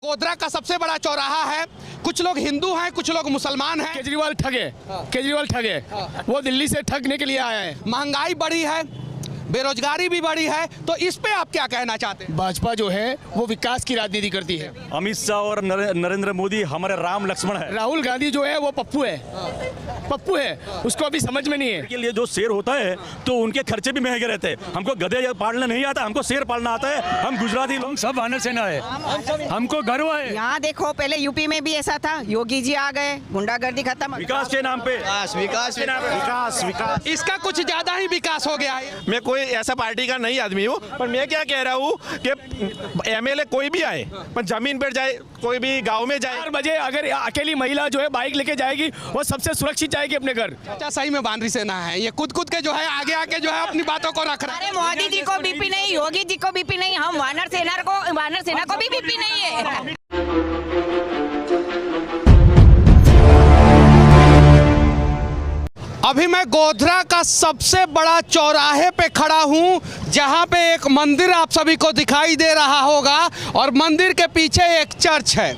गोधरा का सबसे बड़ा चौराहा है। कुछ लोग हिंदू हैं, कुछ लोग मुसलमान हैं। केजरीवाल ठग है। केजरीवाल ठग है। वो दिल्ली से ठगने के लिए आया है। महंगाई बढ़ी है, बेरोजगारी भी बढ़ी है, तो इस पे आप क्या कहना चाहते हैं? भाजपा जो है वो विकास की राजनीति करती है। अमित शाह और नरेंद्र मोदी हमारे राम लक्ष्मण है। राहुल गांधी जो है वो पप्पू है। पप्पू है, उसको अभी समझ में नहीं है। के लिए जो शेर होता है तो उनके खर्चे भी महंगे रहते हैं। हमको गधे पालना नहीं आता, हमको शेर पालना आता है। हम गुजराती लोग सब वानर सेना है, हमको गर्व है। यहाँ देखो, पहले यूपी में भी ऐसा था, योगी जी आ गए, गुंडागर्दी खत्म। विकास के नाम पे, विकास के नाम पे विकास। इसका कुछ ज्यादा ही विकास हो गया है। मैं कोई ऐसा पार्टी का नहीं आदमी हूँ, पर मैं क्या कह रहा हूँ कि एमएलए कोई भी आए, पर जमीन पर जाए, कोई भी गांव में जाए। 4 बजे अगर अकेली महिला जो है बाइक लेके जाएगी वो सबसे सुरक्षित जाएगी अपने घर। अच्छा, सही में वानरी सेना है ये। कूद के जो है आगे आके जो है अपनी बातों को रख रहा है। अरे मोदी जी को बीपी नहीं, योगी जी को बीपी नहीं, हम वानर सेना को भी बीपी नहीं है। अभी मैं गोधरा का सबसे बड़ा चौराहे पे खड़ा हूँ, जहाँ पे एक मंदिर आप सभी को दिखाई दे रहा होगा और मंदिर के पीछे एक चर्च है।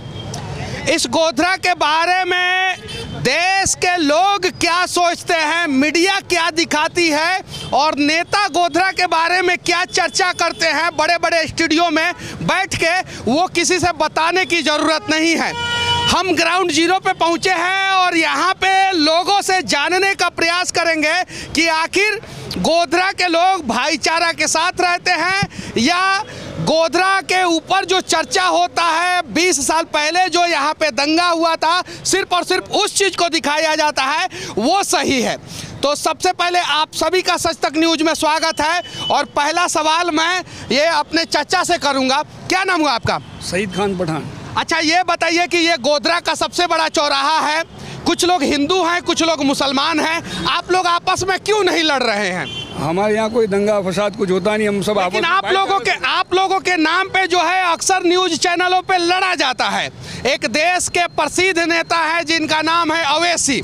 इस गोधरा के बारे में देश के लोग क्या सोचते हैं, मीडिया क्या दिखाती है और नेता गोधरा के बारे में क्या चर्चा करते हैं बड़े बड़े स्टूडियो में बैठ के, वो किसी से बताने की ज़रूरत नहीं है। हम ग्राउंड जीरो पे पहुंचे हैं और यहाँ पे लोगों से जानने का प्रयास करेंगे कि आखिर गोधरा के लोग भाईचारा के साथ रहते हैं या गोधरा के ऊपर जो चर्चा होता है 20 साल पहले जो यहाँ पे दंगा हुआ था, सिर्फ और सिर्फ उस चीज़ को दिखाया जाता है, वो सही है। तो सबसे पहले आप सभी का सच तक न्यूज़ में स्वागत है और पहला सवाल मैं ये अपने चाचा से करूँगा। क्या नाम हुआ आपका? सईद खान पठान। अच्छा, ये बताइए कि ये गोधरा का सबसे बड़ा चौराहा है। कुछ लोग हिंदू हैं, कुछ लोग मुसलमान हैं। आप लोग आपस में क्यों नहीं लड़ रहे हैं? हमारे यहाँ कोई दंगा फसाद कुछ होता नहीं, हम सब लेकिन आप लोगों के नाम पे जो है अक्सर न्यूज चैनलों पे लड़ा जाता है। एक देश के प्रसिद्ध नेता है जिनका नाम है अवैसी,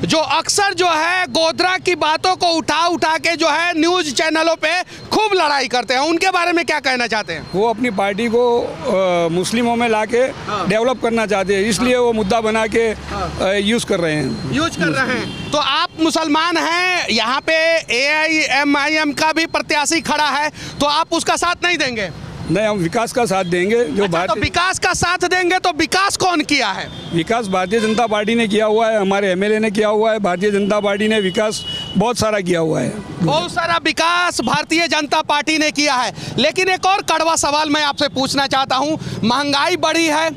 जो अक्सर जो है गोधरा की बातों को उठा के जो है न्यूज चैनलों पे खूब लड़ाई करते हैं। उनके बारे में क्या कहना चाहते हैं? वो अपनी पार्टी को मुस्लिमों में लाके डेवलप करना चाहते हैं, इसलिए वो मुद्दा बना के यूज कर रहे हैं। तो आप मुसलमान हैं, यहाँ पे AIMIM का भी प्रत्याशी खड़ा है, तो आप उसका साथ नहीं देंगे? नहीं, हम विकास का साथ देंगे। जो अच्छा, तो विकास का साथ देंगे तो विकास कौन किया है? विकास भारतीय जनता पार्टी ने किया हुआ है, हमारे एमएलए ने किया हुआ है। भारतीय जनता पार्टी ने विकास बहुत सारा किया हुआ है। बहुत सारा विकास भारतीय जनता पार्टी ने किया है। लेकिन एक और कड़वा सवाल मैं आपसे पूछना चाहता हूँ, महंगाई बढ़ी है,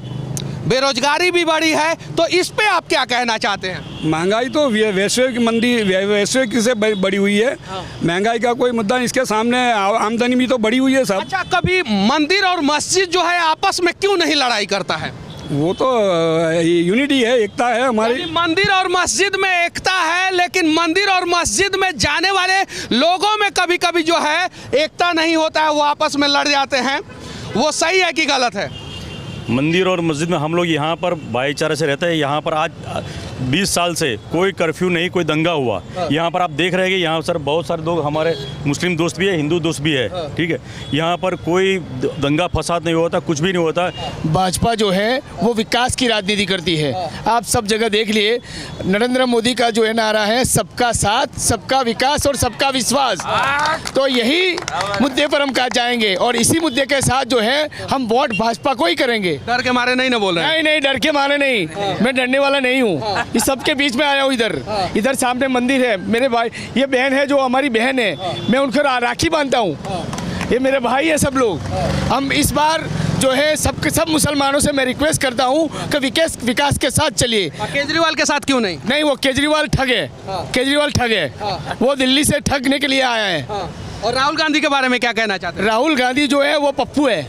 बेरोजगारी भी बढ़ी है, तो इस पे आप क्या कहना चाहते हैं? महंगाई तो वैश्विक से बढ़ी हुई है। महंगाई का कोई मुद्दा, इसके सामने आमदनी भी तो बढ़ी हुई है सब। अच्छा, कभी मंदिर और मस्जिद जो है आपस में क्यों नहीं लड़ाई करता है? वो तो यूनिटी है, एकता है हमारी। मंदिर और मस्जिद में एकता है, लेकिन मंदिर और मस्जिद में जाने वाले लोगों में कभी कभी जो है एकता नहीं होता है, वो आपस में लड़ जाते हैं। वो सही है कि गलत है? मंदिर और मस्जिद में हम लोग यहाँ पर भाईचारे से रहते हैं। यहाँ पर आज 20 साल से कोई कर्फ्यू नहीं, कोई दंगा हुआ। यहाँ पर आप देख रहे हैं कि यहाँ सर बहुत सारे लोग, हमारे मुस्लिम दोस्त भी है, हिंदू दोस्त भी है, ठीक है। यहाँ पर कोई दंगा फसाद नहीं होता, कुछ भी नहीं होता। भाजपा जो है वो विकास की राजनीति करती है। आप सब जगह देख लिए, नरेंद्र मोदी का जो है नारा है सबका साथ, सबका विकास और सबका विश्वास। तो यही मुद्दे पर हम कहा जाएंगे और इसी मुद्दे के साथ जो है हम वोट भाजपा को ही करेंगे। डर के मारे नहीं ना बोल रहे? नहीं, डर के मारे नहीं, मैं डरने वाला नहीं हूँ। इस सबके बीच में आया हूँ। इधर सामने मंदिर है, मेरे भाई, ये बहन है जो हमारी बहन है, मैं उनको राखी बांधता हूँ। ये मेरे भाई है सब लोग। हम इस बार जो है सब मुसलमानों से मैं रिक्वेस्ट करता हूँ कि विकास के साथ चलिए। केजरीवाल के साथ क्यों नहीं? नहीं, वो केजरीवाल ठग है। केजरीवाल ठग है। वो दिल्ली से ठगने के लिए आया है। और राहुल गांधी के बारे में क्या कहना चाहते हैं? राहुल गांधी जो है वो पप्पू है।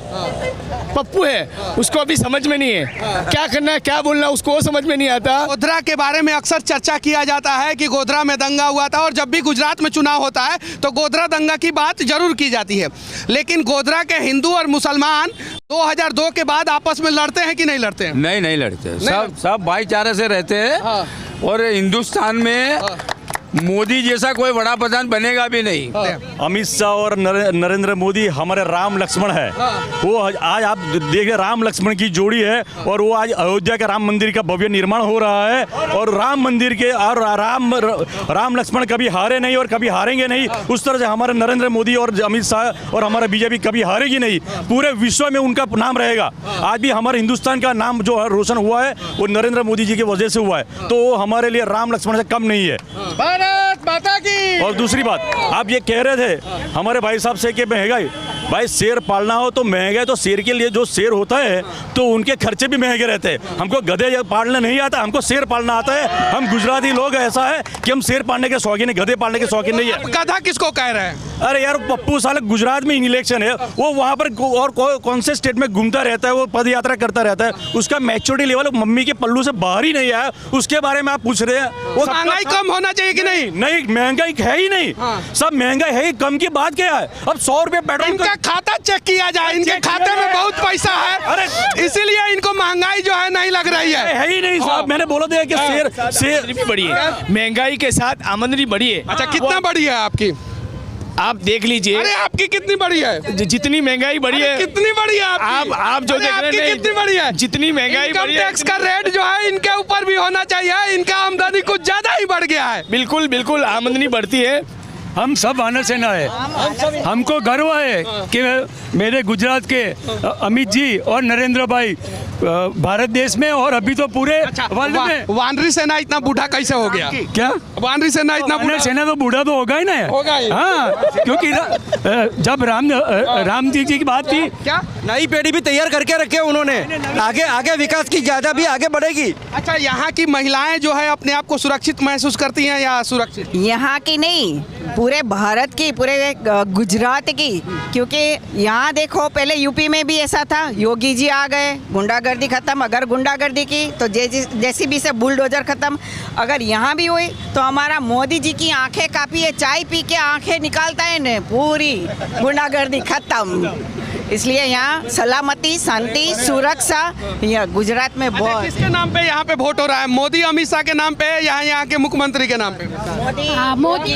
पप्पू है, उसको अभी समझ में नहीं है क्या करना है, क्या बोलना, उसको समझ में नहीं आता। गोधरा के बारे में अक्सर चर्चा किया जाता है कि गोधरा में दंगा हुआ था, और जब भी गुजरात में चुनाव होता है तो गोधरा दंगा की बात जरूर की जाती है। लेकिन गोधरा के हिंदू और मुसलमान 2002 के बाद आपस में लड़ते हैं कि नहीं लड़ते हैं? नहीं लड़ते। सब भाईचारे से रहते हैं। और हिंदुस्तान में मोदी जैसा कोई बड़ा प्रधान बनेगा भी नहीं। अमित शाह और नरेंद्र मोदी हमारे राम लक्ष्मण है। वो आज आप देखिए राम लक्ष्मण की जोड़ी है और वो आज अयोध्या के राम मंदिर का भव्य निर्माण हो रहा है और राम मंदिर के और राम लक्ष्मण कभी हारे नहीं और कभी हारेंगे नहीं। उस तरह से हमारे नरेंद्र मोदी और अमित शाह और हमारा बीजेपी कभी हारेगी नहीं। पूरे विश्व में उनका नाम रहेगा। आज भी हमारे हिंदुस्तान का नाम जो है रोशन हुआ है वो नरेंद्र मोदी जी की वजह से हुआ है। तो वो हमारे लिए राम लक्ष्मण से कम नहीं है। भारत माता की। और दूसरी बात, आप ये कह रहे थे हमारे भाई साहब से कि महंगाई, भाई शेर पालना हो तो महंगाई, तो शेर के लिए जो शेर होता है तो उनके खर्चे भी महंगे रहते हैं। हमको गधे पालना नहीं आता, हमको शेर पालना आता है। हम गुजराती लोग ऐसा है कि हम शेर पालने के शौकीन है, गधे पालने के शौकीन नहीं है। गधा किसको कह रहे हैं? अरे यार पप्पू साले गुजरात में इलेक्शन है, वो वहाँ पर और कौन से स्टेट में घूमता रहता है, वो पद यात्रा करता रहता है। उसका मैच्योरिटी लेवल मम्मी के पल्लू से बाहर ही नहीं आया, उसके बारे में आप पूछ रहे हैं। वो महंगाई कम होना चाहिए कि नहीं? नहीं, महंगाई है ही नहीं। सब महंगाई है ही, कम की बात क्या है? अब 100 रुपये पेट्रोल इनका खाता चेक किया जाए, इनके खाते में बहुत पैसा है, अरे इसीलिए इनको महंगाई जो है नहीं लग रही है ही नहीं साहब। मैंने बोला था कि शेर भी बढ़ी है, महंगाई के साथ आमदनी बढ़ी है। अच्छा, कितना बड़ी है आपकी? आप देख लीजिए। अरे आपकी कितनी बड़ी है? जितनी महंगाई बढ़ी है, कितनी बड़ी है आपकी? आप जो देख रहे हैं कितनी बड़ी है? जितनी महंगाई इनकम बढ़ी है, टैक्स का रेट जो है इनके ऊपर भी होना चाहिए। इनका आमदनी कुछ ज्यादा ही बढ़ गया है। बिल्कुल बिल्कुल आमदनी बढ़ती है। हम सब वानर सेना है। हमको गर्व है कि मेरे गुजरात के अमित जी और नरेंद्र भाई भारत देश में और अभी तो पूरे वर्ल्ड में। वानरी सेना इतना बूढ़ा कैसे हो गया? क्या वानरी सेना इतना वानर सेना तो बूढ़ा तो होगा ही ना। होगा ही। हाँ, क्योंकि जब राम जी की बात थी, क्या नई पीढ़ी भी तैयार करके रखे उन्होंने। आगे आगे विकास की ज्यादा भी आगे बढ़ेगी। अच्छा, यहाँ की महिलाएं जो है अपने आप को सुरक्षित महसूस करती हैं या असुरक्षित? यहाँ की नहीं, पूरे भारत की, पूरे गुजरात की। क्योंकि यहाँ देखो, पहले यूपी में भी ऐसा था, योगी जी आ गए, गुंडागर्दी खत्म। अगर गुंडागर्दी की तो जेसीबी से बुलडोजर खत्म। अगर यहाँ भी हुई तो हमारा मोदी जी की आंखें काफी है, चाय पी के आंखें निकालता है ने, पूरी गुंडागर्दी खत्म। इसलिए यहाँ सलामती, शांति, सुरक्षा यहाँ गुजरात में बहुत। किसके नाम पे यहाँ पे वोट हो रहा है? मोदी अमित शाह के नाम पे या यहाँ के मुख्यमंत्री के नाम पे? मोदी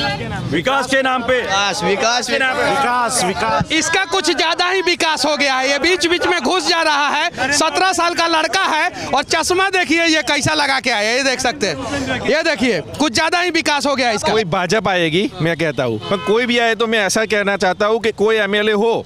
विकास के नाम पे। विकास के नाम विकास। इसका कुछ ज्यादा ही विकास हो गया है। ये बीच बीच में घुस जा रहा है। 17 साल का लड़का है और चश्मा देखिए ये कैसा लगा के आया, ये देख सकते हैं। ये देखिए कुछ ज्यादा ही विकास हो गया इसका। कोई भाजपा आएगी, मैं कहता हूँ, पर कोई भी आए तो मैं ऐसा कहना चाहता हूँ कि कोई एमएलए हो,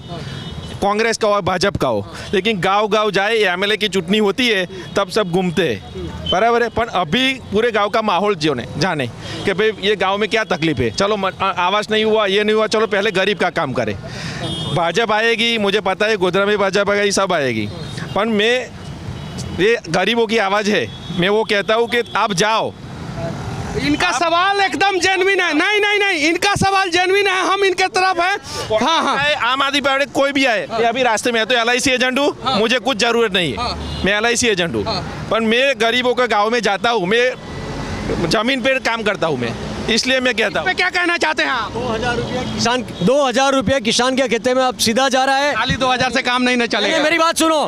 कांग्रेस का हो, भाजपा का हो, लेकिन गांव गांव जाए, एमएलए की चुटनी होती है तब सब घूमते हैं, बराबर है। पर अभी पूरे गांव का माहौल जाने कि भाई ये गांव में क्या तकलीफ है। चलो आवास नहीं हुआ, ये नहीं हुआ, चलो पहले गरीब का काम करें। भाजपा आएगी, मुझे पता है गोधरा में भाजपा आएगी, सब आएगी, पर मैं ये गरीबों की आवाज़ है, मैं वो कहता हूँ कि आप जाओ। इनका सवाल एकदम जेन्युइन है। नहीं नहीं नहीं, इनका सवाल जेन्युइन है, हम इनके तरफ हैं। हाँ हाँ, आम आदमी पार्टी कोई भी आए, मैं अभी रास्ते में है तो LIC एजेंट हूँ, मुझे कुछ ज़रूरत नहीं है, मैं LIC एजेंट हूँ। पर मैं गरीबों के गांव में जाता हूँ, मैं ज़मीन पे काम करता हूँ, मैं इसलिए मैं कहता हूँ। क्या कहना चाहते हैं आप? 2000 रुपये किसान के खेते में अब सीधा जा रहा है। खाली 2000 से काम नहीं चलेगा। मेरी बात सुनो।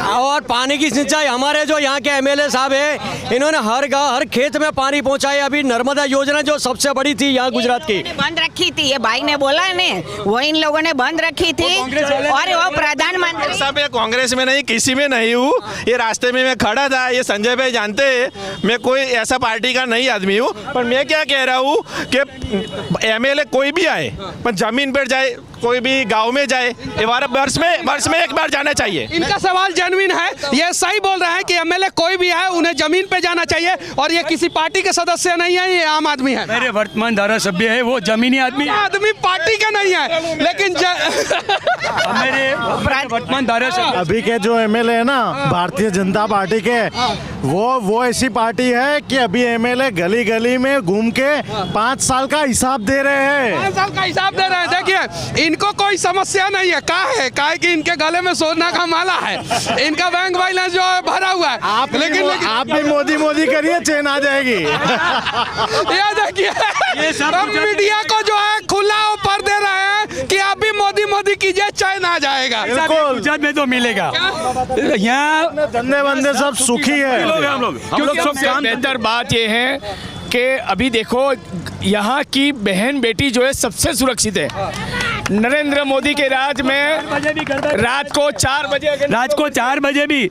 और पानी की सिंचाई, हमारे जो यहाँ के MLA साहब है, इन्होंने हर गाँव हर खेत में पानी पहुँचाया। अभी नर्मदा योजना जो सबसे बड़ी थी यहाँ गुजरात की, बंद रखी थी, ये भाई ने बोला ने, वो इन लोगों ने बंद रखी थी। और वो प्रधानमंत्री सब कांग्रेस में नहीं, किसी में नहीं हूँ। ये रास्ते में मैं खड़ा था, ये संजय भाई जानते हैं, मैं कोई ऐसा पार्टी का नहीं आदमी हूँ। पर मैं क्या कह रहा हूँ कि MLA कोई भी आए, पर जमीन पर जाए, कोई भी गांव में जाए, वर्ष में एक बार जाना चाहिए। इनका सवाल जेन्युइन है, ये सही बोल रहे हैं कि MLA कोई भी है उन्हें जमीन पे जाना चाहिए। और ये किसी पार्टी के सदस्य नहीं है, ये आम आदमी है। मेरे वर्तमान धारा सभ्य है, वो जमीनी आदमी पार्टी का नहीं है, लेकिन मेरे वर्तमान धारा सभ्य। अभी के जो MLA है ना भारतीय जनता पार्टी के, वो ऐसी पार्टी है कि अभी MLA गली गली में घूम के 5 साल का हिसाब दे रहे हैं। 5 साल का हिसाब दे रहे हैं। देखिए इनको कोई समस्या नहीं है, का है कि इनके गले में सोना का माला है, इनका बैंक बैलेंस जो है भरा हुआ है। लेकिन आप भी मोदी करिए, चैन आ जाएगी। ये देखिए अब मीडिया को जो है खुला ऑफर दे रहे हैं कि आप भी मोदी कीजिए, चैन आ जाएगा। गुजरात में तो मिलेगा। यहाँ धंधे बंदे सब सुखी है। हम लोग सबसे बेहतर बात यह है कि अभी देखो यहाँ की बहन बेटी जो है सबसे सुरक्षित है। नरेंद्र मोदी के राज में रात को 4 बजे भी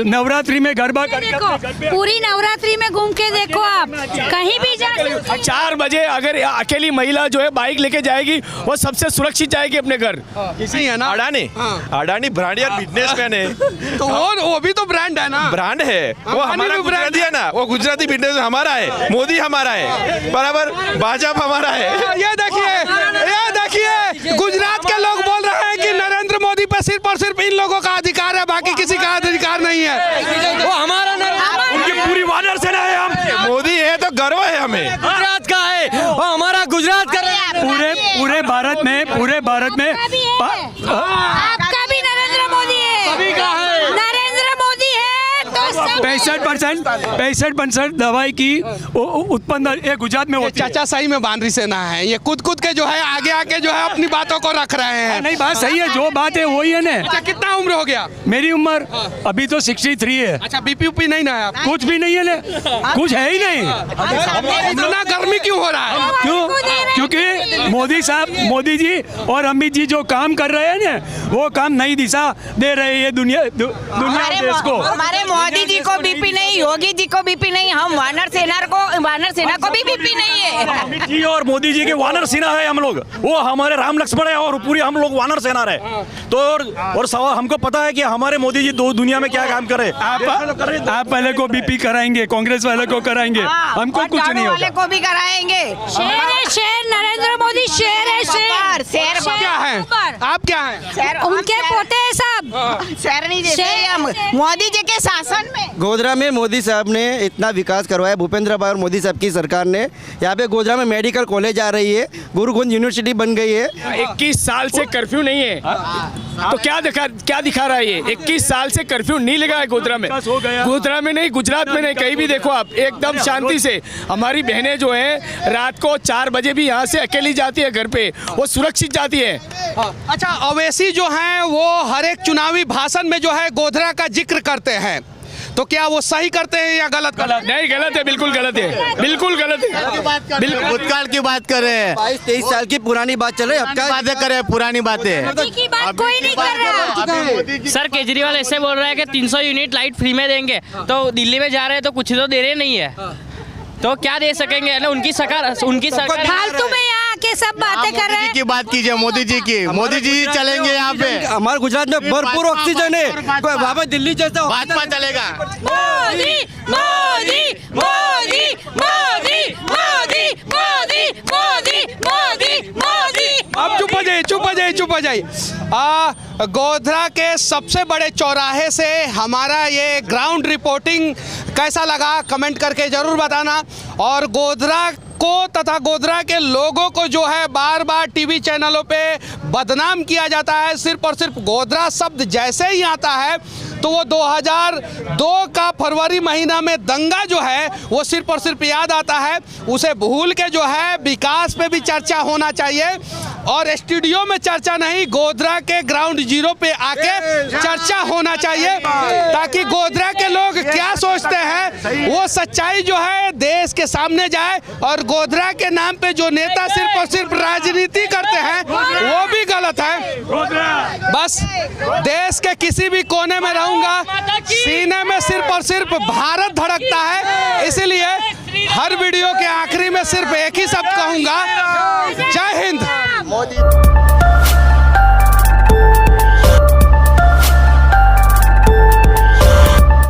नवरात्रि में गरबा देखो पूरी नवरात्रि में घूम के देखो आप कहीं भी जा 4 बजे अगर अकेली महिला जो है बाइक लेके जाएगी वो सबसे सुरक्षित जाएगी अपने घर। इसी है ना अडानी ब्रांड यार बिजनेसमैन है तो वो भी तो ब्रांड है ना, ब्रांड है वो हमारा गुजराती है ना, वो गुजराती बिजनेस हमारा है, मोदी हमारा है बराबर, भाजपा हमारा है। ये देखिए गुजरात के लोग बोल रहे हैं कि नरेंद्र मोदी पे सिर्फ और सिर्फ इन लोगों का अधिकार है, बाकी किसी का अधिकार नहीं है। वो हमारा उनकी पूरी वानर सेना है। हम मोदी है तो गर्व है हमें, गुजरात का है, वो हमारा गुजरात का पूरे भारत में आपका भी नरेंद्र मोदी है, सभी का है। नरेंद्र मोदी है तो 65% दवाई की उत्पन्न ये गुजरात में होती है। चाचा सही में बानरी सेना है, ये कूद के जो है आगे आके जो है अपनी बातों को रख रहे हैं। नहीं बात सही है, जो बात है वही है ना। अच्छा कितना उम्र हो गया? मेरी उम्र अभी तो 63 है। अच्छा बीपी उपी नहीं ना है आपको? कुछ भी नहीं है ना, कुछ है ही नहीं। इतना गर्मी क्यों हो रहा है? क्यों? क्योंकि मोदी जी और अमित जी जो काम कर रहे हैं ना, वो काम नई दिशा दे रहे हैं दुनिया देश को। हमारे मोदी जी को बीपी नहीं, योगी जी को बीपी नहीं, हम वानर सेना को भी बीपी नहीं है। अमित जी और मोदी जी के वानर सेना है हम लोग, वो हमारे राम लक्ष्मण है और पूरी हम लोग वानर सेना रहे। तो और हमको पता है कि हमारे मोदी जी दुनिया में क्या काम करे। आप पहले को बीपी कराएंगे, कांग्रेस वाले को कराएंगे, हमको कुछ नहीं होगा। को भी कराएंगे। शेर नरेंद्र मोदी शेर है, शेर क्या है? आप क्या हैं? उनके पोते हैं सब। शेर नहीं जैसे हम मोदी जी के शासन में। गोधरा में मोदी साहब ने इतना विकास करवाया, भूपेंद्र भाई और मोदी साहब की सरकार ने। यहाँ पे गोधरा में मेडिकल कॉलेज आ रही है, गुरुकुंज यूनिवर्सिटी बन गई है। 21 साल से कर्फ्यू नहीं है तो क्या दिखा रहा है ये? 21 साल से कर्फ्यू नहीं लगा है गोधरा में। गोधरा में नहीं, गुजरात में नहीं, कहीं भी देखो आप एकदम शांति से हमारी बहनें जो हैं रात को 4 बजे भी यहाँ से अकेली जाती है घर पे, वो सुरक्षित जाती है। अच्छा अवैसी जो हैं वो हर एक चुनावी भाषण में जो है गोधरा का जिक्र करते हैं, तो क्या वो सही करते हैं या गलत? नहीं गलत है, बिल्कुल गलत है, बिल्कुल गलत है। भूतकाल की बात कर रहे हैं, 22-23 साल की पुरानी बात चल रही है, अब क्या बातें कर रहे हैं, पुरानी बातें। मोदी की बात कोई नहीं कर रहा। सर केजरीवाल ऐसे बोल रहा है कि 300 यूनिट लाइट फ्री में देंगे, तो दिल्ली में जा रहे हैं तो कुछ तो दे रहे नहीं है, तो क्या दे सकेंगे ना? उनकी सरकार फालतू में यहाँ आके सब बातें कर रहे हैं। की बात कीजिए, मोदी जी की, मोदी जी चलेंगे यहाँ पे। हमारे गुजरात में भरपूर ऑक्सीजन है, वहाँ पे दिल्ली जैसा भाजपा चलेगा। मोदी मोदी मोदी मोदी मोदी मोदी मोदी मोदी मोदी। अब चुप हो जाइए। गोधरा के सबसे बड़े चौराहे से हमारा ये ग्राउंड रिपोर्टिंग कैसा लगा कमेंट करके जरूर बताना। और गोधरा को तथा गोधरा के लोगों को जो है बार बार टीवी चैनलों पे बदनाम किया जाता है, सिर्फ और सिर्फ गोधरा शब्द जैसे ही आता है तो वो 2002 का फरवरी महीना में दंगा जो है वो सिर्फ और सिर्फ याद आता है। उसे भूल के जो है विकास पे भी चर्चा होना चाहिए, और स्टूडियो में चर्चा नहीं, गोधरा के ग्राउंड जीरो पे आके चर्चा होना चाहिए, ताकि गोधरा के लोग क्या सोचते हैं वो सच्चाई जो है देश के सामने जाए। और गोधरा के नाम पे जो नेता सिर्फ और सिर्फ राजनीति करते हैं वो भी गलत है। बस देश के किसी भी कोने में रहूंगा, सीने में सिर्फ और सिर्फ भारत धड़कता है, इसीलिए हर वीडियो के आखिरी में सिर्फ एक ही शब्द कहूंगा, जय हिंद।